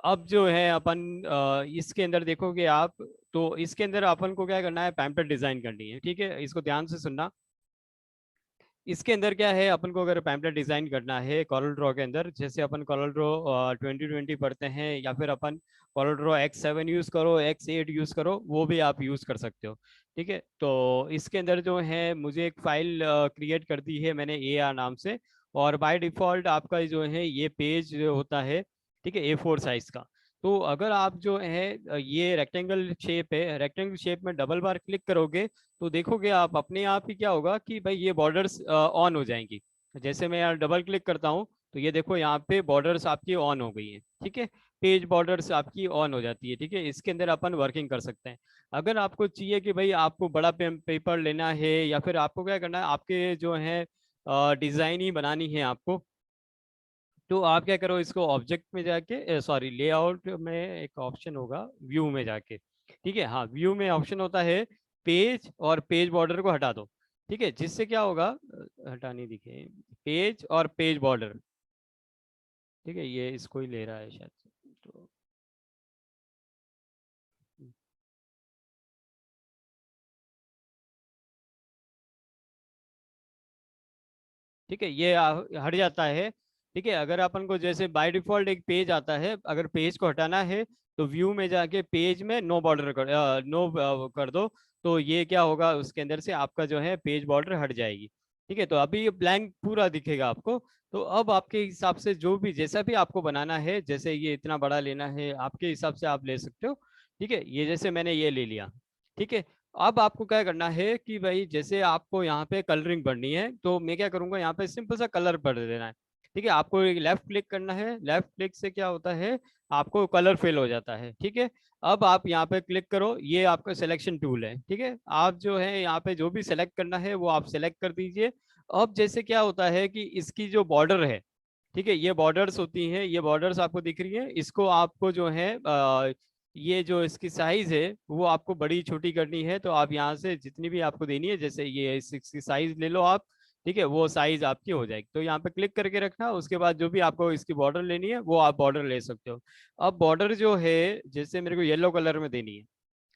अब जो है अपन इसके अंदर देखोगे आप, तो इसके अंदर अपन को क्या करना है, पैम्पलेट डिजाइन करनी है। ठीक है, इसको ध्यान से सुनना। इसके अंदर क्या है, अपन को अगर पैम्पलेट डिजाइन करना है कॉरल ड्रॉ के अंदर, जैसे अपन कॉरल ड्रॉ 2020 पढ़ते हैं, या फिर अपन कॉरल ड्रॉ X7 यूज करो, X8 यूज करो, वो भी आप यूज कर सकते हो। ठीक है, तो इसके अंदर जो है मुझे एक फाइल क्रिएट कर दी है मैंने AR नाम से। और बाय डिफॉल्ट आपका जो है ये पेज होता है, ठीक है, A4 साइज का। तो अगर आप जो है ये रेक्टेंगल शेप है, रेक्टेंगल शेप में डबल बार क्लिक करोगे तो देखोगे आप अपने आप ही क्या होगा कि भाई ये बॉर्डर्स ऑन हो जाएंगी। जैसे मैं यार डबल क्लिक करता हूँ तो ये देखो यहाँ पे बॉर्डर्स आपकी ऑन हो गई है। ठीक है, पेज बॉर्डर्स आपकी ऑन हो जाती है। ठीक है, इसके अंदर अपन वर्किंग कर सकते हैं। अगर आपको चाहिए कि भाई आपको बड़ा पेपर लेना है, या फिर आपको क्या करना है, आपके जो है डिजाइन ही बनानी है आपको, तो आप क्या करो, इसको ऑब्जेक्ट में जाके, सॉरी लेआउट में एक ऑप्शन होगा, व्यू में जाके। ठीक है, हाँ व्यू में ऑप्शन होता है पेज, और पेज बॉर्डर को हटा दो। ठीक है, जिससे क्या होगा, हटा नहीं दिखे, पेज और पेज बॉर्डर। ठीक है, ये इसको ही ले रहा है शायद से। तो ठीक है, ये हट जाता है। ठीक है, अगर अपन को जैसे बाय डिफॉल्ट एक पेज आता है, अगर पेज को हटाना है तो व्यू में जाके पेज में नो बॉर्डर नो कर दो। तो ये क्या होगा, उसके अंदर से आपका जो है पेज बॉर्डर हट जाएगी। ठीक है, तो अभी ये ब्लैंक पूरा दिखेगा आपको। तो अब आपके हिसाब से जो भी जैसा भी आपको बनाना है, जैसे ये इतना बड़ा लेना है आपके हिसाब से आप ले सकते हो। ठीक है, ये जैसे मैंने ये ले लिया। ठीक है, अब आपको क्या करना है कि भाई जैसे आपको यहाँ पे कलरिंग भरनी है, तो मैं क्या करूंगा, यहाँ पे सिंपल सा कलर भर देना है। ठीक है, आपको लेफ्ट क्लिक करना है, लेफ्ट क्लिक से क्या होता है, आपको कलर फिल हो जाता है। ठीक है, अब आप यहाँ पे क्लिक करो, ये आपका सिलेक्शन टूल है। ठीक है, आप जो है यहाँ पे जो भी सिलेक्ट करना है वो आप सिलेक्ट कर दीजिए। अब जैसे क्या होता है कि इसकी जो बॉर्डर है, ठीक है, ये बॉर्डर्स होती हैं, ये बॉर्डर्स आपको दिख रही है, इसको आपको जो है ये जो इसकी साइज है वो आपको बड़ी छोटी करनी है। तो आप यहाँ से जितनी भी आपको देनी है, जैसे ये 6 की साइज ले लो आप। ठीक है, वो साइज आपकी हो जाएगी, तो यहाँ पे क्लिक करके रखना। उसके बाद जो भी आपको इसकी बॉर्डर लेनी है वो आप बॉर्डर ले सकते हो। अब बॉर्डर जो है जैसे मेरे को येलो कलर में देनी है।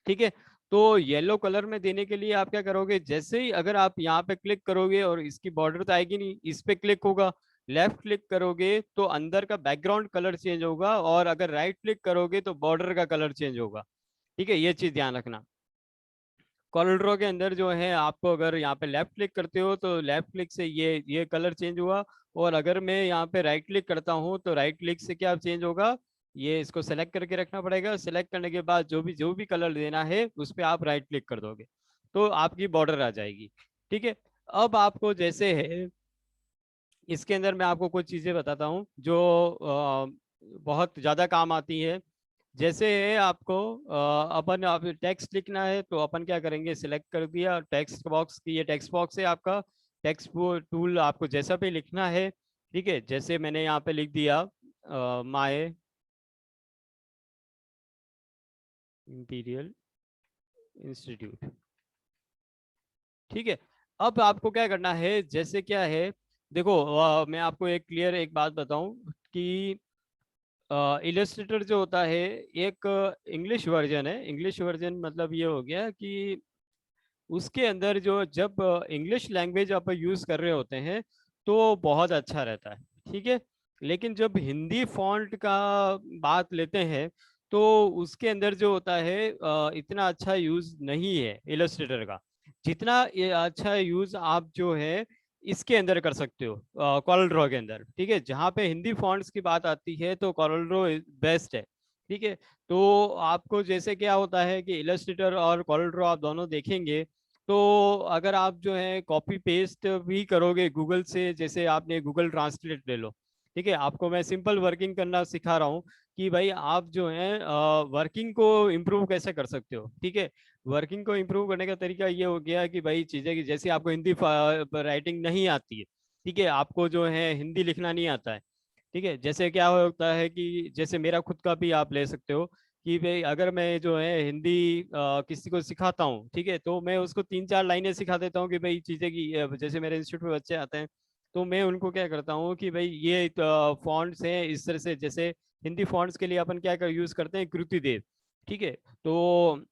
ठीक है, तो येलो कलर में देने के लिए आप क्या करोगे, जैसे ही अगर आप यहाँ पे क्लिक करोगे और इसकी बॉर्डर तो आएगी नहीं, इस पे क्लिक होगा, लेफ्ट क्लिक करोगे तो अंदर का बैकग्राउंड कलर चेंज होगा, और अगर राइट क्लिक करोगे तो बॉर्डर का कलर चेंज होगा। ठीक है, ये चीज ध्यान रखना। कॉर्ल ड्रॉ के अंदर जो है आपको अगर यहाँ पे लेफ्ट क्लिक करते हो तो लेफ्ट क्लिक से ये कलर चेंज हुआ, और अगर मैं यहाँ पे राइट क्लिक करता हूँ तो राइट क्लिक से क्या चेंज होगा, ये इसको सेलेक्ट करके रखना पड़ेगा। सेलेक्ट करने के बाद जो भी कलर देना है उस पर आप राइट क्लिक कर दोगे, तो आपकी बॉर्डर आ जाएगी। ठीक है, अब आपको जैसे है इसके अंदर मैं आपको कुछ चीज़ें बताता हूँ जो बहुत ज़्यादा काम आती है। जैसे आपको अपन आप टेक्स्ट लिखना है तो अपन क्या करेंगे, सिलेक्ट कर दिया टेक्स्ट बॉक्स की, ये टेक्स्ट बॉक्स है आपका। टेक्स्ट टूल आपको जैसा भी लिखना है। ठीक है, जैसे मैंने यहाँ पे लिख दिया माय इंपीरियल इंस्टीट्यूट। ठीक है, अब आपको क्या करना है, जैसे क्या है, देखो मैं आपको एक क्लियर एक बात बताऊं कि इलस्ट्रेटर जो होता है एक इंग्लिश वर्जन है। इंग्लिश वर्जन मतलब ये हो गया कि उसके अंदर जो जब इंग्लिश लैंग्वेज आप यूज़ कर रहे होते हैं तो बहुत अच्छा रहता है। ठीक है, लेकिन जब हिंदी फॉन्ट का बात लेते हैं तो उसके अंदर जो होता है इतना अच्छा यूज़ नहीं है इलस्ट्रेटर का, जितना ये अच्छा यूज़ आप जो है इसके अंदर कर सकते हो, कॉरल ड्रॉ के अंदर। ठीक है, जहाँ पे हिंदी फॉन्ट्स की बात आती है तो कॉरल ड्रॉ बेस्ट है। ठीक है, तो आपको जैसे क्या होता है कि इलस्ट्रेटर और कॉरल ड्रॉ आप दोनों देखेंगे, तो अगर आप जो है कॉपी पेस्ट भी करोगे गूगल से, जैसे आपने गूगल ट्रांसलेट ले लो। ठीक है, आपको मैं सिंपल वर्किंग करना सिखा रहा हूँ कि भाई आप जो है वर्किंग को इम्प्रूव कैसे कर सकते हो। ठीक है, वर्किंग को इम्प्रूव करने का तरीका ये हो गया कि भाई चीज़ें कि जैसे आपको हिंदी राइटिंग नहीं आती है, ठीक है, आपको जो है हिंदी लिखना नहीं आता है। ठीक है, जैसे क्या होता है कि जैसे मेरा खुद का भी आप ले सकते हो कि भाई अगर मैं जो है हिंदी किसी को सिखाता हूँ, ठीक है, तो मैं उसको 3-4 लाइनें सिखा देता हूँ कि भाई चीज़ें की जैसे मेरे इंस्टीट्यूट में बच्चे आते हैं तो मैं उनको क्या करता हूँ कि भाई ये फॉन्ट्स हैं इस तरह से, जैसे हिंदी फॉन्ट्स के लिए अपन क्या कर यूज करते हैं, कृति देव। ठीक है, तो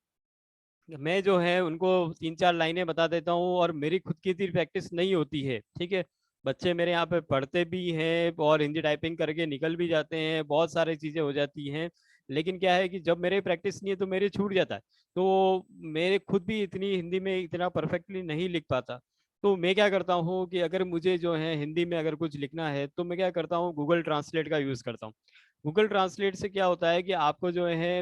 मैं जो है उनको 3-4 लाइनें बता देता हूँ, और मेरी खुद की इतनी प्रैक्टिस नहीं होती है। ठीक है, बच्चे मेरे यहाँ पे पढ़ते भी हैं और हिंदी टाइपिंग करके निकल भी जाते हैं, बहुत सारी चीज़ें हो जाती हैं। लेकिन क्या है कि जब मेरे प्रैक्टिस नहीं है तो मेरे छूट जाता है। तो मेरे खुद भी इतनी हिंदी में इतना परफेक्टली नहीं लिख पाता। तो मैं क्या करता हूँ कि अगर मुझे जो है हिंदी में अगर कुछ लिखना है तो मैं क्या करता हूँ, गूगल ट्रांसलेट का यूज़ करता हूँ। गूगल ट्रांसलेट से क्या होता है कि आपको जो है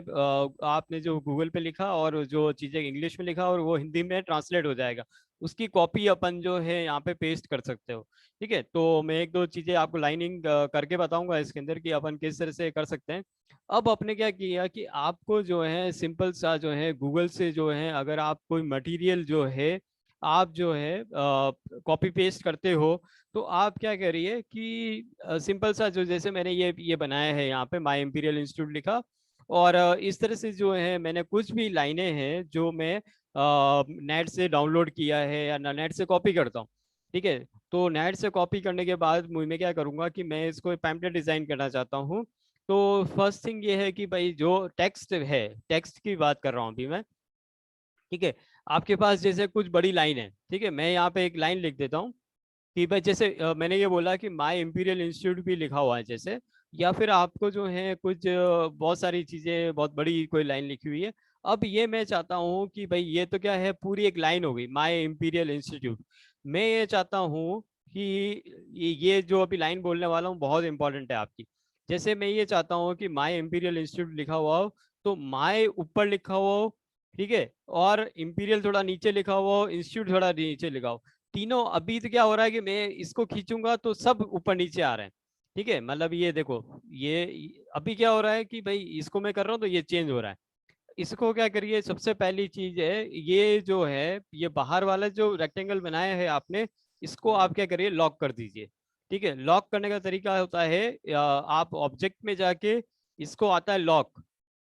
आपने जो गूगल पे लिखा और जो चीज़ें इंग्लिश में लिखा और वो हिंदी में ट्रांसलेट हो जाएगा, उसकी कॉपी अपन जो है यहाँ पे पेस्ट कर सकते हो। ठीक है, तो मैं एक दो चीज़ें आपको लाइनिंग करके बताऊंगा इसके अंदर कि अपन किस तरह से कर सकते हैं। अब आपने क्या किया कि आपको जो है सिंपल सा जो है गूगल से जो है, अगर आप कोई मटेरियल जो है आप जो है कॉपी पेस्ट करते हो, तो आप क्या करिए कि सिंपल सा जो, जैसे मैंने ये बनाया है यहाँ पे माई इंपीरियल इंस्टीट्यूट लिखा, और इस तरह से जो है मैंने कुछ भी लाइनें हैं जो मैं नेट से डाउनलोड किया है या नेट से कॉपी करता हूँ। ठीक है, तो नेट से कॉपी करने के बाद मैं क्या करूँगा कि मैं इसको पैम्पलेट डिजाइन करना चाहता हूँ। तो फर्स्ट थिंग ये है कि भाई जो टेक्स्ट है, टेक्स्ट की बात कर रहा हूँ अभी मैं। ठीक है, आपके पास जैसे कुछ बड़ी लाइन है, ठीक है, मैं यहाँ पे एक लाइन लिख देता हूँ कि भाई जैसे मैंने ये बोला कि माई इंपीरियल इंस्टीट्यूट भी लिखा हुआ है जैसे, या फिर आपको जो है कुछ बहुत सारी चीजें, बहुत बड़ी कोई लाइन लिखी हुई है। अब ये मैं चाहता हूँ कि भाई ये तो क्या है, पूरी एक लाइन हो गई माई इंपीरियल इंस्टीट्यूट। मैं ये चाहता हूँ कि ये जो अभी लाइन बोलने वाला हूँ बहुत इंपॉर्टेंट है आपकी। जैसे मैं ये चाहता हूँ कि माई इंपीरियल इंस्टीट्यूट लिखा हुआ हो, तो माई ऊपर लिखा हुआ हो, ठीक है, और इंपीरियल थोड़ा नीचे लिखा हुआ हो, इंस्टीट्यूट थोड़ा नीचे लिखा हो। तीनों, अभी तो क्या हो रहा है कि मैं इसको खींचूंगा तो सब ऊपर नीचे आ रहे हैं। ठीक है, मतलब ये देखो, ये अभी क्या हो रहा है कि भाई इसको मैं कर रहा हूँ तो ये चेंज हो रहा है। इसको क्या करिए, सबसे पहली चीज है ये जो है, ये बाहर वाला जो रेक्टेंगल बनाया है आपने, इसको आप क्या करिए, लॉक कर दीजिए। ठीक है, लॉक करने का तरीका होता है आप ऑब्जेक्ट में जाके, इसको आता है लॉक।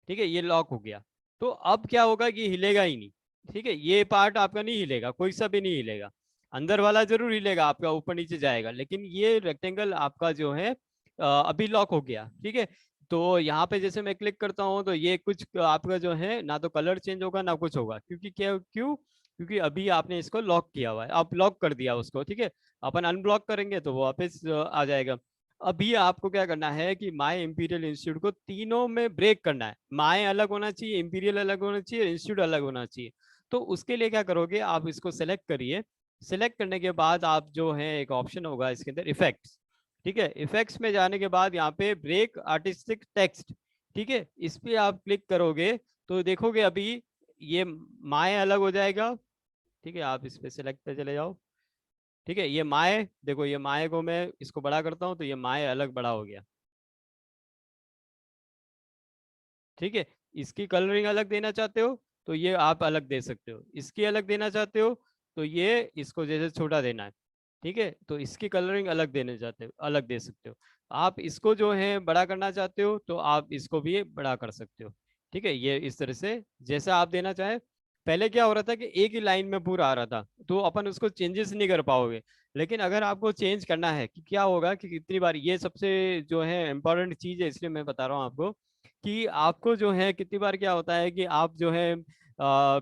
ठीक है, ये लॉक हो गया। तो अब क्या होगा कि हिलेगा ही नहीं। ठीक है, ये पार्ट आपका नहीं हिलेगा, कोई सा भी नहीं हिलेगा। अंदर वाला जरूर हिलेगा आपका, ऊपर नीचे जाएगा, लेकिन ये रेक्टेंगल आपका जो है अभी लॉक हो गया। ठीक है, तो यहाँ पे जैसे मैं क्लिक करता हूँ तो ये कुछ आपका जो है ना तो कलर चेंज होगा ना कुछ होगा, क्योंकि क्या, क्यों, क्योंकि अभी आपने इसको लॉक किया हुआ है, आप लॉक कर दिया उसको। ठीक है, अपन अनब्लॉक करेंगे तो वो वापस आ जाएगा। अभी आपको क्या करना है कि माई इंपीरियल इंस्टीट्यूट को तीनों में ब्रेक करना है। माई अलग होना चाहिए, इंपीरियल अलग होना चाहिए, इंस्टीट्यूट अलग होना चाहिए। तो उसके लिए क्या करोगे, आप इसको सेलेक्ट करिए। सेलेक्ट करने के बाद आप जो है, एक ऑप्शन होगा इसके अंदर इफेक्ट्स। ठीक है, इफेक्ट्स में जाने के बाद यहाँ पे ब्रेक आर्टिस्टिक टेक्स्ट, ठीक है, इस पे आप क्लिक करोगे तो देखोगे अभी ये माए अलग हो जाएगा। ठीक है, आप इस पे सेलेक्ट पे चले जाओ। ठीक है, ये माए देखो, ये माए को मैं इसको बड़ा करता हूँ तो ये माए अलग बड़ा हो गया। ठीक है, इसकी कलरिंग अलग देना चाहते हो तो ये आप अलग दे सकते हो, इसकी अलग देना चाहते हो तो ये इसको जैसे छोटा देना है। ठीक है, तो इसकी कलरिंग अलग देने चाहते हो, अलग दे सकते हो। आप इसको जो है बड़ा करना चाहते हो तो आप इसको भी बड़ा कर सकते हो। ठीक है, ये इस तरह से जैसा आप देना चाहे। पहले क्या हो रहा था कि एक ही लाइन में पूरा आ रहा था, तो अपन उसको चेंजेस नहीं कर पाओगे। लेकिन अगर आपको चेंज करना है कि क्या होगा कि कितनी बार, ये सबसे जो है इम्पोर्टेंट चीज है, इसलिए मैं बता रहा हूँ आपको कि आपको जो है कितनी बार क्या होता है कि आप जो है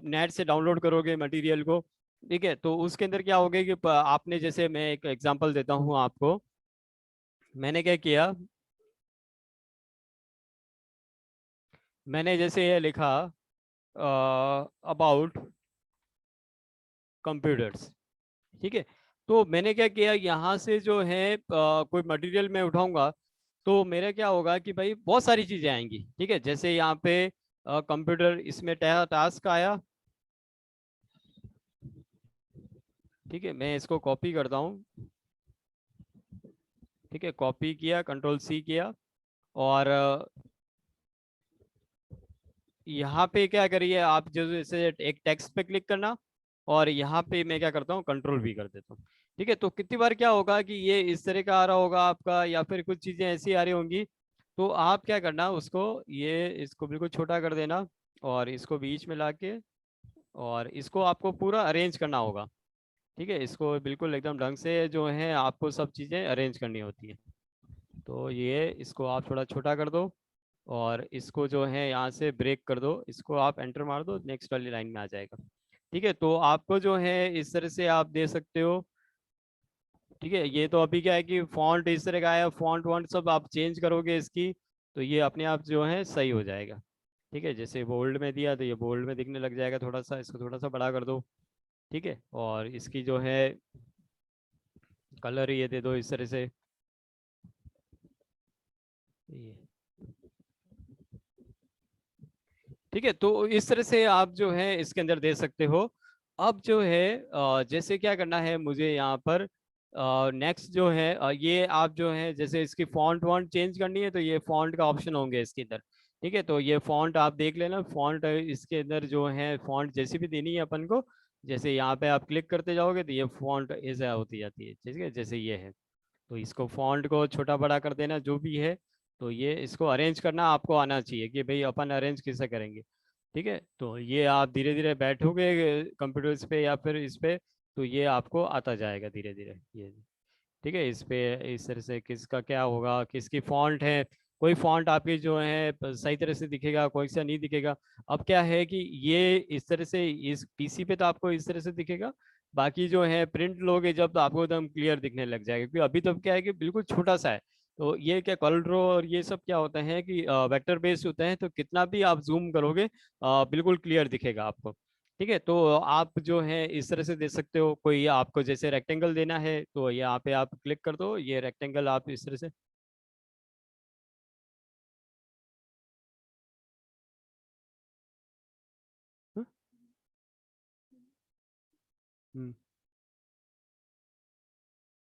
नेट से डाउनलोड करोगे मटेरियल को। ठीक है, तो उसके अंदर क्या होगा कि आपने, जैसे मैं एक एग्जांपल देता हूँ आपको, मैंने क्या किया, मैंने जैसे ये लिखा अबाउट कंप्यूटर्स। ठीक है, तो मैंने क्या किया, यहाँ से जो है कोई मटेरियल मैं उठाऊंगा तो मेरा क्या होगा कि भाई बहुत सारी चीजें आएंगी। ठीक है, जैसे यहाँ पे कंप्यूटर, इसमें टास्क आया। ठीक है, मैं इसको कॉपी करता हूँ। ठीक है, कॉपी किया, कंट्रोल सी किया, और यहाँ पे क्या करिए आप, जो जैसे एक टेक्स्ट पे क्लिक करना, और यहाँ पे मैं क्या करता हूँ, कंट्रोल भी कर देता हूँ। ठीक है, तो कितनी बार क्या होगा कि ये इस तरह का आ रहा होगा आपका, या फिर कुछ चीजें ऐसी आ रही होंगी, तो आप क्या करना, उसको ये इसको बिल्कुल छोटा कर देना, और इसको बीच में लाके, और इसको आपको पूरा अरेंज करना होगा। ठीक है, इसको बिल्कुल एकदम ढंग से जो है आपको सब चीज़ें अरेंज करनी होती है। तो ये इसको आप थोड़ा छोटा कर दो, और इसको जो है यहाँ से ब्रेक कर दो, इसको आप एंटर मार दो, नेक्स्ट वाली लाइन में आ जाएगा। ठीक है, तो आपको जो है इस तरह से आप दे सकते हो। ठीक है, ये तो अभी क्या है कि फॉन्ट इस तरह का है, फॉन्ट वॉन्ट सब आप चेंज करोगे इसकी, तो ये अपने आप जो है सही हो जाएगा। ठीक है, जैसे बोल्ड में दिया तो ये बोल्ड में दिखने लग जाएगा, थोड़ा सा इसको थोड़ा सा बड़ा कर दो। ठीक है, और इसकी जो है कलर ये दे दो इस तरह से ये। ठीक है, तो इस तरह से आप जो है इसके अंदर दे सकते हो। अब जो है जैसे क्या करना है मुझे यहाँ पर, नेक्स्ट जो है ये आप जो है जैसे इसकी फॉन्ट वॉन्ट चेंज करनी है, तो ये फॉन्ट का ऑप्शन होंगे इसके अंदर। ठीक है, तो ये फॉन्ट आप देख लेना, फॉन्ट इसके अंदर जो है फॉन्ट जैसी भी देनी है अपन को, जैसे यहाँ पे आप क्लिक करते जाओगे तो ये फॉन्ट ऐसा होती जाती है। ठीक है, जैसे ये है, तो इसको फॉन्ट को छोटा बड़ा कर देना जो भी है। तो ये इसको अरेंज करना आपको आना चाहिए कि भाई अपन अरेंज कैसे करेंगे। ठीक है, तो ये आप धीरे धीरे बैठोगे कंप्यूटर पे या फिर इस पे, तो ये आपको आता जाएगा धीरे धीरे ये। ठीक है, इस पे इस तरह से किसका क्या होगा, किसकी फॉन्ट है, कोई फॉन्ट आपकी जो है सही तरह से दिखेगा, कोई सा नहीं दिखेगा। अब क्या है कि ये इस तरह से इस पीसी पे तो आपको इस तरह से दिखेगा, बाकी जो है प्रिंट लोगे जब तो आपको एकदम क्लियर दिखने लग जाएगा, क्योंकि अभी तो क्या है कि बिल्कुल छोटा सा है। तो ये क्या कलर ड्रॉ और ये सब क्या होता है कि वेक्टर बेस्ड होते हैं, तो कितना भी आप जूम करोगे बिल्कुल क्लियर दिखेगा आपको। ठीक है, तो आप जो है इस तरह से दे सकते हो, कोई आपको जैसे रेक्टेंगल देना है तो यहाँ पे आप क्लिक कर दो, ये रेक्टेंगल आप इस तरह से। हम्म, हम्म,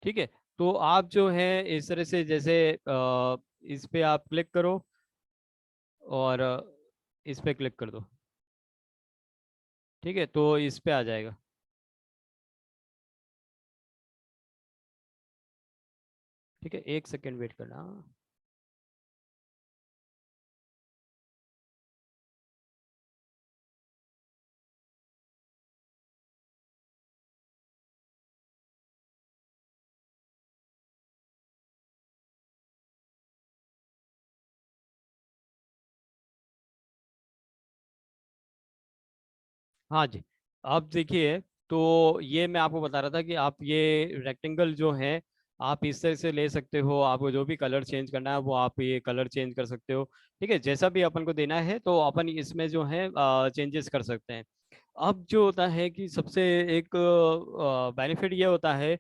ठीक है, तो आप जो है इस तरह से जैसे इस पे आप क्लिक करो, और इस पे क्लिक कर दो। ठीक है, तो इस पे आ जाएगा। ठीक है, एक सेकेंड वेट करना। हाँ जी, अब देखिए, तो ये मैं आपको बता रहा था कि आप ये रेक्टेंगल जो है आप इस तरह से ले सकते हो, आपको जो भी कलर चेंज करना है वो आप ये कलर चेंज कर सकते हो। ठीक है, जैसा भी अपन को देना है तो अपन इसमें जो है चेंजेस कर सकते हैं। अब जो होता है कि सबसे एक बेनिफिट ये होता है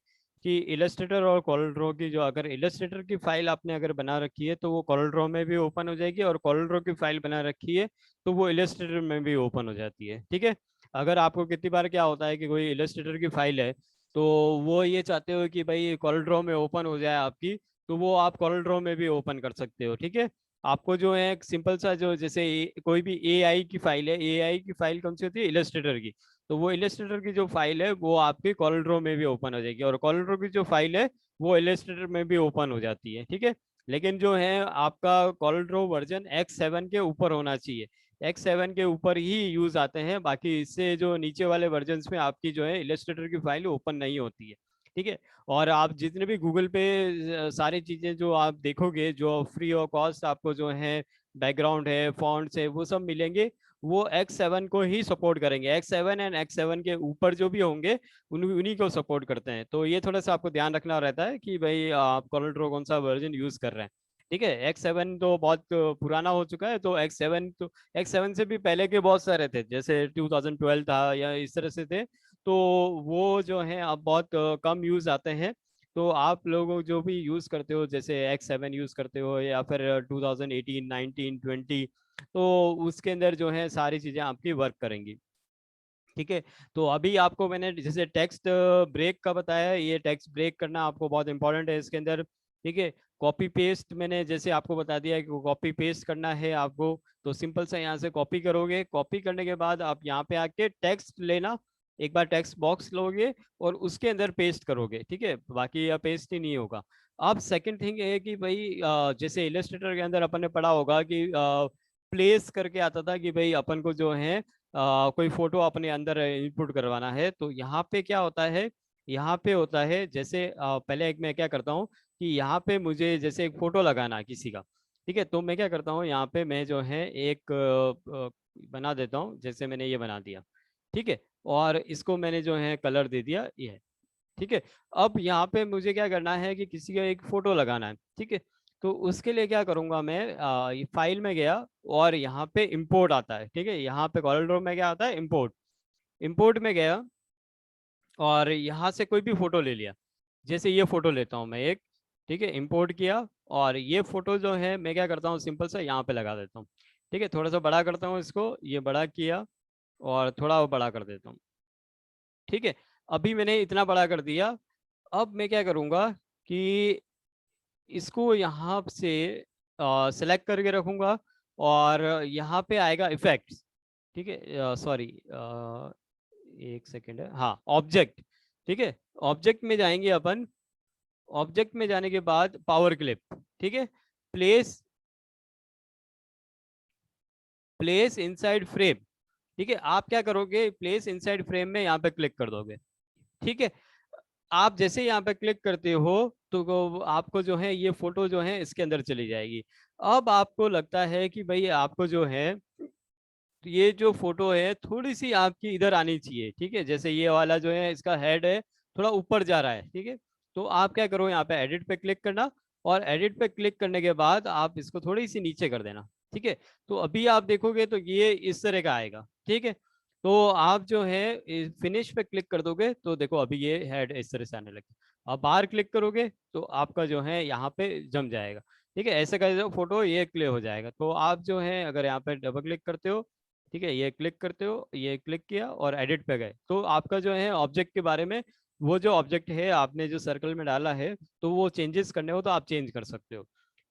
कि इलस्ट्रेटर और कॉर्ल ड्रॉ की, जो अगर इलस्ट्रेटर की फाइल आपने अगर बना रखी है तो वो कॉर्ल ड्रॉ में भी ओपन हो जाएगी, और कॉर्ल ड्रॉ की फाइल बना रखी है तो वो इलस्ट्रेटर में भी ओपन हो जाती है। ठीक है, अगर आपको कितनी बार क्या होता है कि कोई इलस्ट्रेटर की फाइल है, तो वो ये चाहते हो कि भाई कॉर्ल ड्रॉ में ओपन हो जाए आपकी, तो वो आप कॉर्ल ड्रॉ में भी ओपन कर सकते हो। ठीक है, आपको जो है एक सिंपल सा जो जैसे कोई भी एआई की फाइल है, एआई की फाइल कौन सी होती है, इलस्ट्रेटर की, तो वो इलस्ट्रेटर की जो फाइल है वो आपकी कॉर्ल ड्रॉ में भी ओपन हो जाएगी, और कॉर्ल ड्रॉ की जो फाइल है वो इलस्ट्रेटर में भी ओपन हो जाती है। ठीक है, लेकिन जो है आपका कॉर्ल ड्रॉ वर्जन X7 के ऊपर होना चाहिए, X7 के ऊपर ही यूज आते हैं, बाकी इससे जो नीचे वाले वर्जन में आपकी जो है इलस्ट्रेटर की फाइल ओपन नहीं होती है। ठीक है, और आप जितने भी गूगल पे सारी चीजें जो आप देखोगे जो फ्री ऑफ कॉस्ट आपको जो है बैकग्राउंड है, फॉन्ट्स है, वो सब मिलेंगे, वो X7 को ही सपोर्ट करेंगे। X7 एंड X7 के ऊपर जो भी होंगे उन्हीं को सपोर्ट करते हैं। तो ये थोड़ा सा आपको ध्यान रखना रहता है कि भाई आप कॉर्ल ड्रॉ कौन सा वर्जन यूज कर रहे हैं। ठीक है, X7 तो बहुत पुराना हो चुका है, तो X7 तो X7 से भी पहले के बहुत सारे थे, जैसे 2012 था या इस तरह से थे, तो वो जो है अब बहुत कम यूज आते हैं। तो आप लोग जो भी यूज करते हो, जैसे X7 यूज करते हो या फिर 2018 19 20, तो उसके अंदर जो है सारी चीजें आपकी वर्क करेंगी। ठीक है, तो अभी आपको मैंने जैसे टेक्स्ट ब्रेक का बताया, ये टेक्स्ट ब्रेक करना आपको बहुत इंपॉर्टेंट है इसके अंदर। ठीक है, कॉपी पेस्ट मैंने जैसे आपको बता दिया कि कॉपी पेस्ट करना है आपको, तो सिंपल सा यहाँ से कॉपी करोगे, कॉपी करने के बाद आप यहाँ पे आके टेक्स्ट लेना, एक बार टेक्स्ट बॉक्स लोगे और उसके अंदर पेस्ट करोगे। ठीक है, बाकी यह पेस्ट ही नहीं होगा। अब सेकंड थिंग है कि भाई जैसे इलस्ट्रेटर के अंदर अपन ने पढ़ा होगा कि प्लेस करके आता था कि भाई अपन को जो है कोई फोटो अपने अंदर इनपुट करवाना है, तो यहाँ पे क्या होता है यहाँ पे होता है जैसे पहले एक मैं क्या करता हूँ कि यहाँ पे मुझे जैसे एक फोटो लगाना है किसी का, ठीक है, तो मैं क्या करता हूँ यहाँ पे मैं जो है एक बना देता हूँ, जैसे मैंने ये बना दिया, ठीक है, और इसको मैंने जो है कलर दे दिया ये है, ठीक है। अब यहाँ पे मुझे क्या करना है कि किसी का एक फोटो लगाना है, ठीक है, तो उसके लिए क्या करूंगा मैं, ये फाइल में गया और यहाँ पे इंपोर्ट आता है, ठीक है, यहाँ पे कॉर्ल ड्रॉ में क्या आता है, इंपोर्ट, इंपोर्ट में गया और यहाँ से कोई भी फोटो ले लिया, जैसे ये फोटो लेता हूँ मैं एक, ठीक है, इंपोर्ट किया, और ये फोटो जो है मैं क्या करता हूँ सिंपल सा यहाँ पे लगा देता हूँ, ठीक है, थोड़ा सा बड़ा करता हूँ इसको, ये बड़ा किया और थोड़ा और बड़ा कर देता हूँ, ठीक है। अभी मैंने इतना बड़ा कर दिया, अब मैं क्या करूँगा कि इसको यहाँ से सेलेक्ट करके रखूँगा, और यहाँ पे आएगा इफेक्ट्स, ठीक है, सॉरी एक सेकेंड है, हाँ ऑब्जेक्ट, ठीक है, ऑब्जेक्ट में जाएंगे अपन, ऑब्जेक्ट में जाने के बाद पावर क्लिप, ठीक है, प्लेस, प्लेस इनसाइड फ्रेम, ठीक है, आप क्या करोगे प्लेस इनसाइड फ्रेम में यहाँ पे क्लिक कर दोगे, ठीक है। आप जैसे यहाँ पे क्लिक करते हो तो आपको जो है ये फोटो जो है इसके अंदर चली जाएगी। अब आपको लगता है कि भाई आपको जो है ये जो फोटो है थोड़ी सी आपकी इधर आनी चाहिए, ठीक है, जैसे ये वाला जो है इसका हेड है थोड़ा ऊपर जा रहा है, ठीक है, तो आप क्या करो यहाँ पे एडिट पे क्लिक करना, और एडिट पे क्लिक करने के बाद आप इसको थोड़ी सी नीचे कर देना, ठीक है, तो अभी आप देखोगे तो ये इस तरह का आएगा, ठीक है, तो आप जो है फिनिश पे क्लिक कर दोगे तो देखो अभी ये हेड इस तरह से आने लगे, आप बाहर क्लिक करोगे तो आपका जो है यहाँ पे जम जाएगा, ठीक है, ऐसे कर फोटो ये क्लियर हो जाएगा। तो आप जो है अगर यहाँ पे डबल क्लिक करते हो, ठीक है, ये क्लिक करते हो, ये क्लिक किया और एडिट पे गए, तो आपका जो है ऑब्जेक्ट के बारे में, वो जो ऑब्जेक्ट है आपने जो सर्कल में डाला है तो वो चेंजेस करने हो तो आप चेंज कर सकते हो,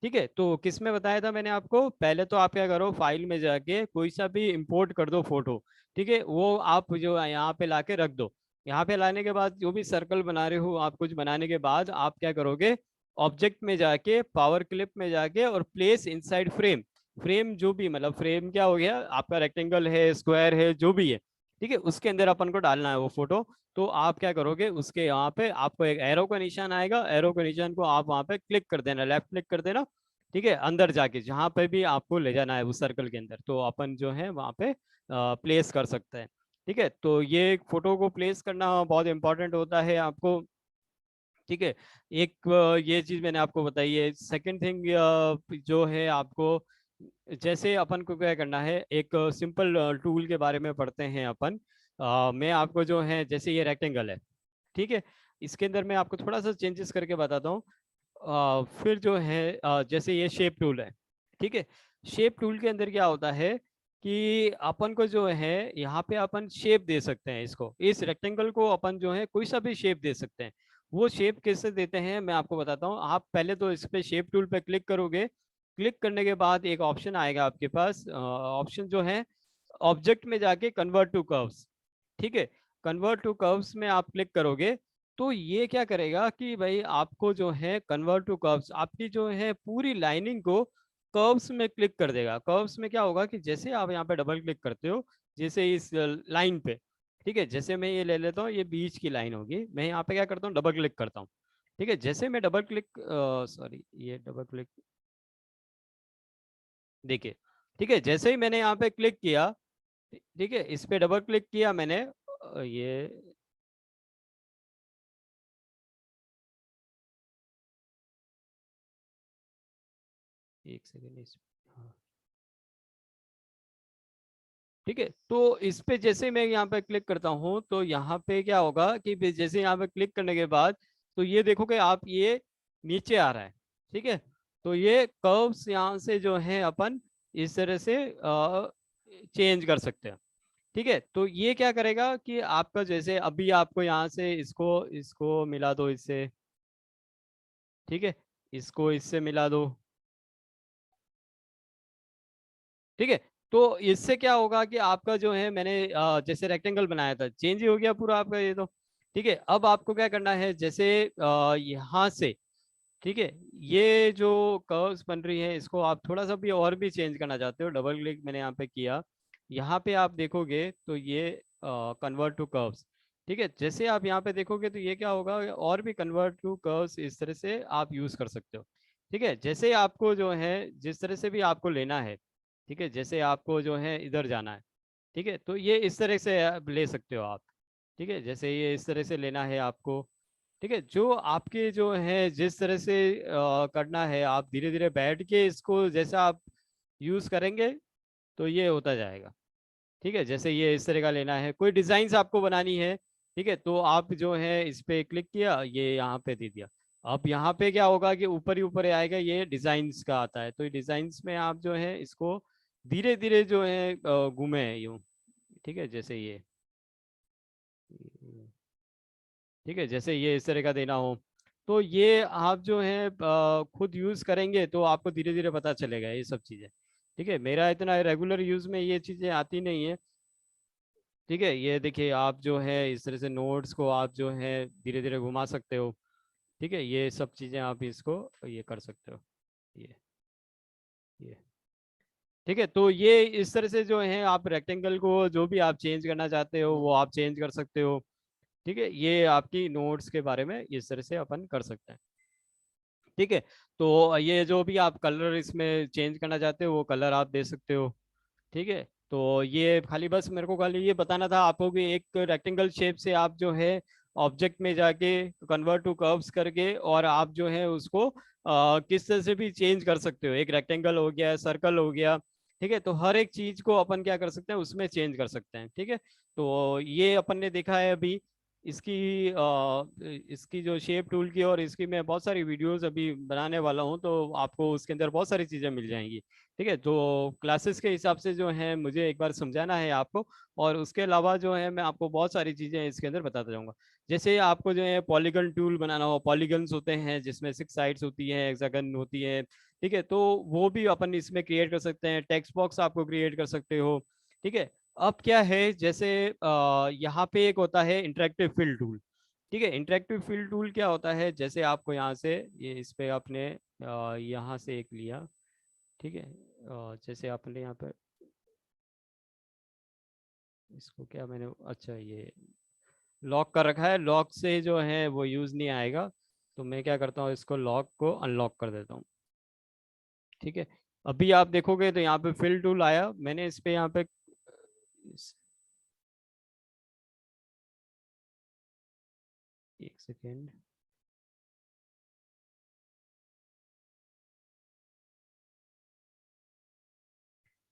ठीक है। तो किस में बताया था मैंने आपको, पहले तो आप क्या करो फाइल में जाके कोई सा भी इंपोर्ट कर दो फोटो, ठीक है, वो आप जो यहाँ पे लाके रख दो, यहाँ पे लाने के बाद जो भी सर्कल बना रहे हो आप कुछ बनाने के बाद आप क्या करोगे, ऑब्जेक्ट में जाके पावर क्लिप में जाके और प्लेस इनसाइड फ्रेम, फ्रेम जो भी मतलब फ्रेम क्या हो गया आपका, रेक्टेंगल है स्क्वायर है जो भी है, ठीक है, उसके अंदर अपन को डालना है वो फोटो। तो आप क्या करोगे उसके यहाँ पे आपको एक एरो का निशान आएगा, एरो के निशान को आप वहाँ पे क्लिक कर देना, लेफ्ट क्लिक कर देना, ठीक है, अंदर जाके जहाँ पे भी आपको ले जाना है उस सर्कल के अंदर, तो अपन जो है वहाँ पे प्लेस कर सकते हैं, ठीक है। तो ये फोटो को प्लेस करना बहुत इंपॉर्टेंट होता है आपको, ठीक है। एक ये चीज मैंने आपको बताई है। सेकंड थिंग जो है आपको, जैसे अपन को क्या करना है, एक सिंपल टूल के बारे में पढ़ते हैं अपन। मैं आपको जो है जैसे ये रेक्टेंगल है, ठीक है, इसके अंदर मैं आपको थोड़ा सा चेंजेस करके बताता हूँ। फिर जो है जैसे ये शेप टूल है, ठीक है, शेप टूल के अंदर क्या होता है कि अपन को जो है यहाँ पे अपन शेप दे सकते हैं, इसको इस रेक्टेंगल को अपन जो है कोई सा भी शेप दे सकते हैं। वो शेप कैसे देते हैं मैं आपको बताता हूँ। आप पहले तो इस पे शेप टूल पे क्लिक करोगे, क्लिक करने के बाद एक ऑप्शन आएगा आपके पास, ऑप्शन जो है ऑब्जेक्ट में जाके कन्वर्ट टू कर्व्स, ठीक है, कन्वर्ट टू कर्व्स में आप क्लिक करोगे तो ये क्या करेगा कि भाई आपको जो है कन्वर्ट टू कर्व्स आपकी जो है पूरी लाइनिंग को कर्व्स में क्लिक कर देगा। कर्व्स में क्या होगा कि जैसे आप यहाँ पे डबल क्लिक करते हो, जैसे इस लाइन पे, ठीक है, जैसे मैं ये ले लेता हूँ, ये बीच की लाइन होगी, मैं यहाँ पे क्या करता हूँ डबल क्लिक करता हूँ, ठीक है, जैसे मैं डबल क्लिक, सॉरी ये डबल क्लिक, देखिए, ठीक है, जैसे ही मैंने यहाँ पे क्लिक किया, ठीक है, इस पे डबल क्लिक किया मैंने, ये एक सेकेंड इस, हाँ, ठीक है, तो इस पे जैसे मैं यहाँ पे क्लिक करता हूँ तो यहाँ पे क्या होगा कि जैसे यहाँ पे क्लिक करने के बाद तो ये देखोगे आप ये नीचे आ रहा है, ठीक है, तो ये कर्व्स यहाँ से जो है अपन इस तरह से चेंज कर सकते हैं, ठीक है। तो ये क्या करेगा कि आपका जैसे अभी आपको यहाँ से इसको इसको मिला दो इससे, ठीक है, इसको इससे मिला दो, ठीक है, तो इससे क्या होगा कि आपका जो है मैंने जैसे रेक्टेंगल बनाया था चेंज ही हो गया पूरा आपका ये तो, ठीक है। अब आपको क्या करना है जैसे यहाँ से, ठीक है, ये जो कर्व्स बन रही है इसको आप थोड़ा सा भी और भी चेंज करना चाहते हो, डबल क्लिक मैंने यहाँ पे किया, यहाँ पे आप देखोगे तो ये कन्वर्ट टू कर्व्स, ठीक है, जैसे आप यहाँ पे देखोगे तो ये क्या होगा, और भी कन्वर्ट टू कर्व्स इस तरह से आप यूज कर सकते हो। ठीक है, जैसे आपको जो है जिस तरह से भी आपको लेना है, ठीक है, जैसे आपको जो है इधर जाना है, ठीक है, तो ये इस तरह से आप ले सकते हो आप। ठीक है, जैसे ये इस तरह से लेना है आपको। ठीक है, जो आपके जो है जिस तरह से करना है, आप धीरे धीरे बैठ के इसको जैसा आप यूज करेंगे तो ये होता जाएगा। ठीक है, जैसे ये इस तरह का लेना है, कोई डिजाइन्स आपको बनानी है, ठीक है, तो आप जो है इस पे क्लिक किया, ये यहाँ पे दे दिया। अब यहाँ पे क्या होगा कि ऊपर ही ऊपर आएगा, ये डिजाइन्स का आता है, तो डिजाइन्स में आप जो है इसको धीरे धीरे जो है घूमे यूं। ठीक है, जैसे ये, ठीक है, जैसे ये इस तरह का देना हो, तो ये आप जो है खुद यूज करेंगे तो आपको धीरे धीरे पता चलेगा ये सब चीजें। ठीक है, मेरा इतना रेगुलर यूज में ये चीजें आती नहीं है। ठीक है, ये देखिए आप जो है इस तरह से नोट्स को आप जो है धीरे धीरे घुमा सकते हो। ठीक है, ये सब चीजें आप इसको ये कर सकते हो। ये ये ठीक है, तो ये इस तरह से जो है आप रेक्टेंगल को जो भी आप चेंज करना चाहते हो वो आप चेंज कर सकते हो। ठीक है, ये आपकी नोट्स के बारे में इस तरह से अपन कर सकते हैं। ठीक है, तो ये जो भी आप कलर इसमें चेंज करना चाहते हो वो कलर आप दे सकते हो। ठीक है, तो ये खाली बस मेरे को खाली ये बताना था आपको कि एक रेक्टेंगल शेप से आप जो है ऑब्जेक्ट में जाके कन्वर्ट टू कर्व्स करके और आप जो है उसको किस तरह से भी चेंज कर सकते हो। एक रेक्टेंगल हो गया, सर्कल हो गया, ठीक है, तो हर एक चीज को अपन क्या कर सकते हैं उसमें चेंज कर सकते हैं। ठीक है, तो ये अपन ने देखा है अभी इसकी इसकी जो शेप टूल की, और इसकी मैं बहुत सारी वीडियोस अभी बनाने वाला हूँ, तो आपको उसके अंदर बहुत सारी चीजें मिल जाएंगी। ठीक है, तो क्लासेस के हिसाब से जो है मुझे एक बार समझाना है आपको, और उसके अलावा जो है मैं आपको बहुत सारी चीज़ें इसके अंदर बताता जाऊंगा। जैसे आपको जो है पॉलीगन टूल बनाना हो, पॉलीगन्स होते हैं जिसमें 6 साइड्स होती हैं, हेक्सागन होती है। ठीक है, तो वो भी अपन इसमें क्रिएट कर सकते हैं, टेक्स्ट बॉक्स आपको क्रिएट कर सकते हो। ठीक है, अब क्या है, जैसे यहाँ पे एक होता है इंटरेक्टिव फिल टूल। ठीक है, इंटरेक्टिव फिल टूल क्या होता है, जैसे आपको यहाँ से ये इस पे आपने यहाँ से एक लिया। ठीक है, जैसे आपने यहाँ पर इसको क्या मैंने, अच्छा ये लॉक कर रखा है, लॉक से जो है वो यूज़ नहीं आएगा, तो मैं क्या करता हूँ इसको लॉक को अनलॉक कर देता हूँ। ठीक है, अभी आप देखोगे तो यहाँ पे फिल टूल आया, मैंने इस पे यहाँ पे एक सेकेंड।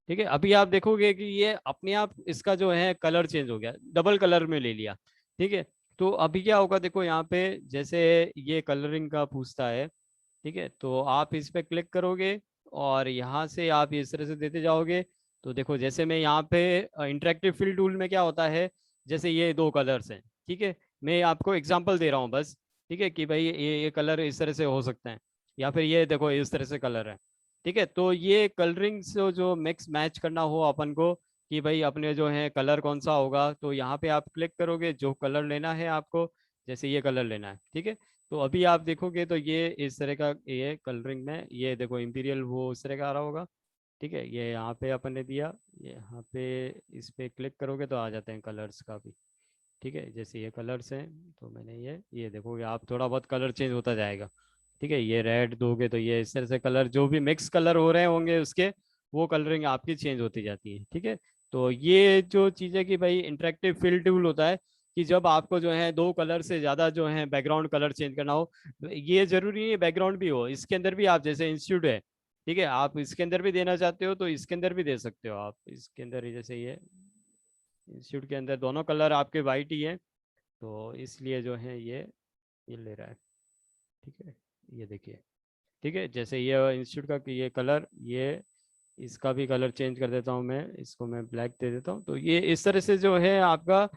ठीक है, अभी आप देखोगे कि ये अपने आप इसका जो है कलर चेंज हो गया, डबल कलर में ले लिया। ठीक है, तो अभी क्या होगा, देखो यहाँ पे जैसे ये कलरिंग का पूछता है। ठीक है, तो आप इस पे क्लिक करोगे और यहाँ से आप इस तरह से देते जाओगे। तो देखो जैसे मैं यहाँ पे इंटरेक्टिव फिल टूल में क्या होता है, जैसे ये दो कलर्स हैं। ठीक है, मैं आपको एग्जांपल दे रहा हूँ बस। ठीक है, कि भाई ये कलर इस तरह से हो सकते हैं, या फिर ये देखो इस तरह से कलर है। ठीक है, तो ये कलरिंग से जो मिक्स मैच करना हो अपन को, कि भाई अपने जो है कलर कौन सा होगा, तो यहाँ पे आप क्लिक करोगे जो कलर लेना है आपको, जैसे ये कलर लेना है। ठीक है, तो अभी आप देखोगे तो ये इस तरह का, ये कलरिंग में ये देखो इंपीरियल वो इस तरह का आ रहा होगा। ठीक है, ये यहाँ पे अपन ने दिया, ये यहाँ पे इस पे क्लिक करोगे तो आ जाते हैं कलर्स का भी। ठीक है, जैसे ये कलर्स हैं, तो मैंने ये देखोगे आप थोड़ा बहुत कलर चेंज होता जाएगा। ठीक है, ये रेड दोगे तो ये इस तरह से कलर जो भी मिक्स कलर हो रहे होंगे उसके, वो कलरिंग आपकी चेंज होती जाती है। ठीक है, तो ये जो चीज़ है कि भाई इंटरेक्टिव फिल टूल होता है, कि जब आपको जो है दो कलर से ज़्यादा जो है बैकग्राउंड कलर चेंज करना हो, ये जरूरी नहीं है बैकग्राउंड भी हो, इसके अंदर भी आप जैसे इंस्टीट्यूट है, ठीक है, आप इसके अंदर भी देना चाहते हो तो इसके अंदर भी दे सकते हो आप, इसके अंदर ही जैसे ये इंस्टीट्यूट के अंदर दोनों कलर आपके वाइट ही है, तो इसलिए जो है ये ले रहा है। ठीक है, ये देखिए। ठीक है, जैसे ये इंस्टीट्यूट का कि ये कलर, ये इसका भी कलर चेंज कर देता हूँ मैं, इसको मैं ब्लैक दे देता हूँ, तो ये इस तरह से जो है आपका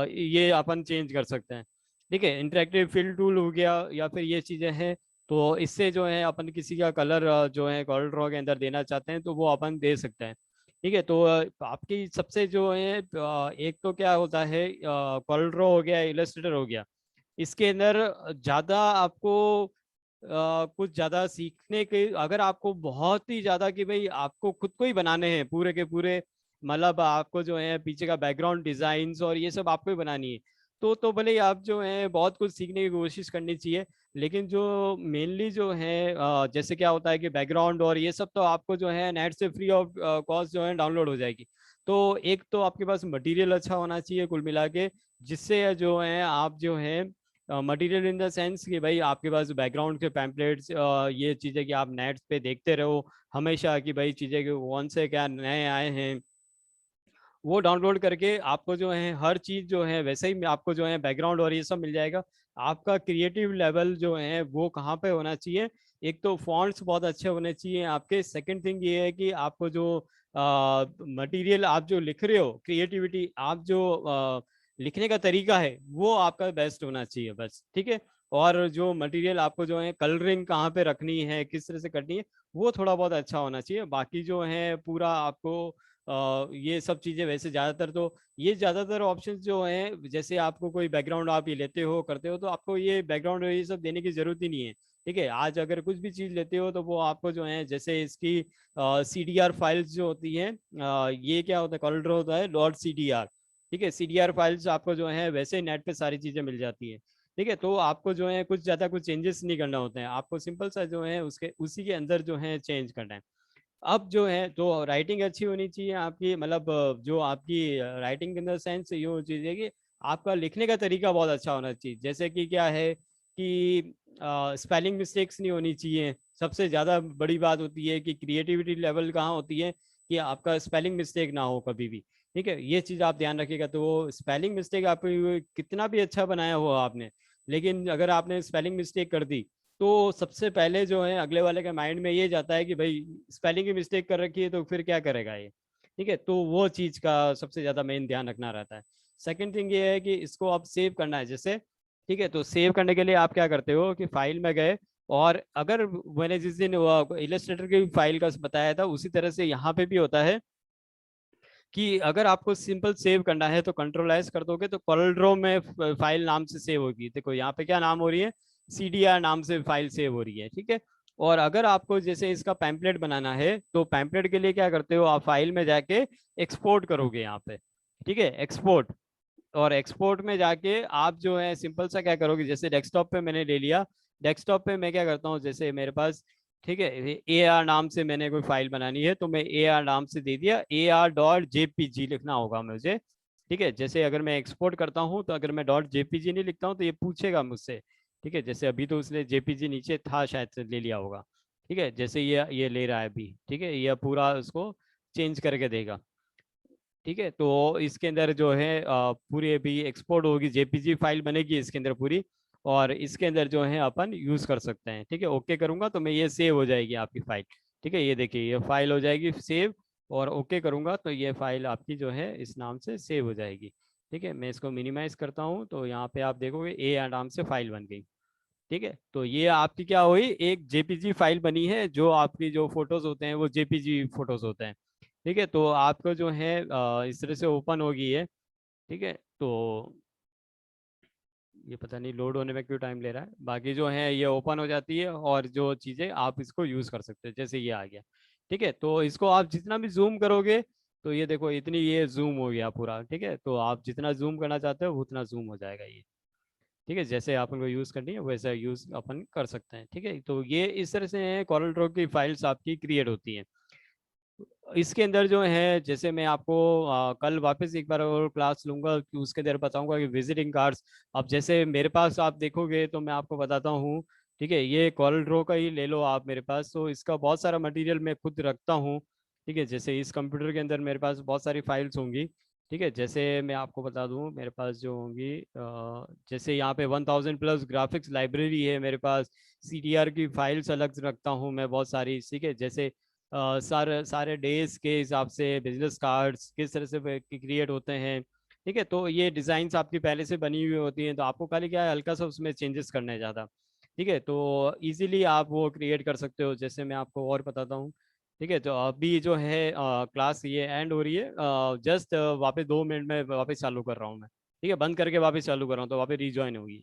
ये अपन चेंज कर सकते हैं। ठीक है, इंटरेक्टिव फिल टूल हो गया, या फिर ये चीज़ें हैं, तो इससे जो है अपन किसी का कलर जो है कॉर्ल ड्रॉ के अंदर देना चाहते हैं तो वो अपन दे सकते हैं। ठीक है, तो आपकी सबसे जो है एक तो क्या होता है, कॉर्ल ड्रॉ हो गया, इलस्ट्रेटर हो गया, इसके अंदर ज़्यादा आपको कुछ ज़्यादा सीखने के, अगर आपको बहुत ही ज़्यादा कि भाई आपको खुद को ही बनाने हैं पूरे के पूरे, मतलब आपको जो है पीछे का बैकग्राउंड डिजाइन्स और ये सब आपको ही बनानी है, तो भले ही आप जो है बहुत कुछ सीखने की कोशिश करनी चाहिए, लेकिन जो मेनली जो है जैसे क्या होता है कि बैकग्राउंड और ये सब तो आपको जो है नेट से फ्री ऑफ कॉस्ट जो है डाउनलोड हो जाएगी। तो एक तो आपके पास मटेरियल अच्छा होना चाहिए कुल मिला के, जिससे जो है आप जो है मटेरियल इन द सेंस कि भाई आपके पास बैकग्राउंड के पैम्पलेट्स, ये चीज़ें कि आप नेट पे देखते रहो हमेशा कि भाई चीज़ें कि कौन से क्या नए आए हैं, वो डाउनलोड करके आपको जो है हर चीज जो है वैसे ही आपको जो है बैकग्राउंड और ये सब मिल जाएगा। आपका क्रिएटिव लेवल जो है वो कहाँ पे होना चाहिए, एक तो फॉन्ट्स बहुत अच्छे होने चाहिए आपके। सेकंड थिंग ये है कि आपको जो मटेरियल आप जो लिख रहे हो, क्रिएटिविटी आप जो लिखने का तरीका है वो आपका बेस्ट होना चाहिए बस, ठीक है। और जो मटेरियल आपको जो है कलरिंग कहाँ पे रखनी है, किस तरह से करनी है, वो थोड़ा बहुत अच्छा होना चाहिए। बाकी जो है पूरा आपको ये सब चीज़ें वैसे ज़्यादातर तो ये ज़्यादातर ऑप्शंस जो हैं, जैसे आपको कोई बैकग्राउंड आप ये लेते हो करते हो तो आपको ये बैकग्राउंड ये सब देने की ज़रूरत ही नहीं है, ठीक है। आज अगर कुछ भी चीज़ लेते हो तो वो आपको जो है जैसे इसकी CDR फाइल्स जो होती हैं, ये क्या होता है, कॉल्डर होता है .CDR, ठीक है। CDR फाइल्स आपको जो है वैसे ही नेट पे सारी चीज़ें मिल जाती है, ठीक है। तो आपको जो है कुछ ज़्यादा कुछ चेंजेस नहीं करना होते हैं, आपको सिंपल सा जो है उसके उसी के अंदर जो है चेंज करना है। अब जो है तो राइटिंग अच्छी होनी चाहिए आपकी, मतलब जो आपकी राइटिंग इन द सेंस ये चीज़ है कि आपका लिखने का तरीका बहुत अच्छा होना चाहिए। जैसे कि क्या है कि स्पेलिंग मिस्टेक्स नहीं होनी चाहिए। सबसे ज़्यादा बड़ी बात होती है कि क्रिएटिविटी लेवल कहाँ होती है कि आपका स्पेलिंग मिस्टेक ना हो कभी भी, ठीक है। ये चीज़ आप ध्यान रखिएगा। तो स्पेलिंग मिस्टेक आप कितना भी अच्छा बनाया हो आपने, लेकिन अगर आपने स्पेलिंग मिस्टेक कर दी तो सबसे पहले जो है अगले वाले के माइंड में ये जाता है कि भाई स्पेलिंग की मिस्टेक कर रखी है तो फिर क्या करेगा ये, ठीक है। तो वो चीज़ का सबसे ज़्यादा मेन ध्यान रखना रहता है। सेकंड थिंग ये है कि इसको आप सेव करना है जैसे, ठीक है। तो सेव करने के लिए आप क्या करते हो कि फाइल में गए, और अगर मैंने जिस दिन इलस्ट्रेटर की फाइल का बताया था उसी तरह से यहाँ पे भी होता है कि अगर आपको सिंपल सेव करना है तो कंट्रोल S कर दोगे तो कॉर्लड्रॉ में फाइल नाम से सेव होगी। देखो यहाँ पे क्या नाम हो रही है, CDR नाम से फाइल सेव हो रही है, ठीक है। और अगर आपको जैसे इसका पैम्पलेट बनाना है तो पैम्पलेट के लिए क्या करते हो, आप फाइल में जाके एक्सपोर्ट करोगे यहाँ पे, ठीक है, एक्सपोर्ट। और एक्सपोर्ट में जाके आप जो है सिंपल सा क्या करोगे, जैसे डेस्कटॉप पे मैंने ले लिया, डेस्कटॉप पे मैं क्या करता हूँ, जैसे मेरे पास, ठीक है, AR नाम से मैंने कोई फाइल बनानी है तो मैं AR नाम से दे दिया, AR.jpg लिखना होगा मुझे, ठीक है। जैसे अगर मैं एक्सपोर्ट करता हूँ तो अगर मैं .jpg नहीं लिखता हूँ तो ये पूछेगा मुझसे, ठीक है। जैसे अभी तो उसने JPG नीचे था शायद से ले लिया होगा, ठीक है। जैसे ये ले रहा है अभी, ठीक है, ये पूरा उसको चेंज करके देगा, ठीक है। तो इसके अंदर जो है पूरी अभी एक्सपोर्ट होगी, JPG फाइल बनेगी इसके अंदर पूरी, और इसके अंदर जो है अपन यूज कर सकते हैं, ठीक है। ओके करूंगा तो मैं ये सेव हो जाएगी आपकी फाइल, ठीक है। ये देखिए ये फाइल हो जाएगी सेव, और ओके करूंगा तो ये फाइल आपकी जो है इस नाम से सेव हो जाएगी, ठीक है। मैं इसको मिनिमाइज करता हूँ तो यहाँ पे आप देखोगे A नाम से फाइल बन गई, ठीक है। तो ये आपकी क्या हुई, एक JPG फाइल बनी है, जो आपकी जो फोटोज होते हैं वो JPG फोटोज होते हैं, ठीक है। तो आपको जो है इस तरह से ओपन होगी है, ठीक है। तो ये पता नहीं लोड होने में क्यों टाइम ले रहा है, बाकी जो है ये ओपन हो जाती है और जो चीज़ें आप इसको यूज़ कर सकते हो, जैसे ये आ गया, ठीक है। तो इसको आप जितना भी जूम करोगे तो ये देखो इतनी ये जूम हो गया पूरा, ठीक है। तो आप जितना जूम करना चाहते हो उतना जूम हो जाएगा ये, ठीक है। जैसे अपन को यूज़ करनी है वैसा यूज़ अपन कर सकते हैं, ठीक है। तो ये इस तरह से कॉरल ड्रॉ की फाइल्स आपकी क्रिएट होती हैं। इसके अंदर जो है जैसे मैं आपको कल वापस एक बार और क्लास लूंगा कि उसके अंदर बताऊंगा कि विजिटिंग कार्ड्स। अब जैसे मेरे पास आप देखोगे तो मैं आपको बताता हूँ, ठीक है। ये कॉरल ड्रॉ का ही ले लो आप मेरे पास, तो इसका बहुत सारा मटेरियल मैं खुद रखता हूँ, ठीक है। जैसे इस कंप्यूटर के अंदर मेरे पास बहुत सारी फाइल्स होंगी, ठीक है। जैसे मैं आपको बता दूँ मेरे पास जो होंगी जैसे यहाँ पे 1000+ ग्राफिक्स लाइब्रेरी है मेरे पास, CDR की फाइल्स अलग रखता हूँ मैं बहुत सारी, ठीक है। जैसे सारे सारे डेज के हिसाब से बिजनेस कार्ड्स किस तरह से क्रिएट होते हैं, ठीक है। तो ये डिज़ाइंस आपकी पहले से बनी हुई होती हैं, तो आपको खाली क्या है हल्का सा उसमें चेंजेस करने हैं ज़्यादा, ठीक है। तो इजीली आप वो क्रिएट कर सकते हो। जैसे मैं आपको और बताता हूँ, ठीक है। तो अभी जो है क्लास ये एंड हो रही है, जस्ट वापस 2 मिनट में वापस चालू कर रहा हूँ मैं, ठीक है। बंद करके वापस चालू कर रहा हूँ तो वापस रीज्वाइन होगी।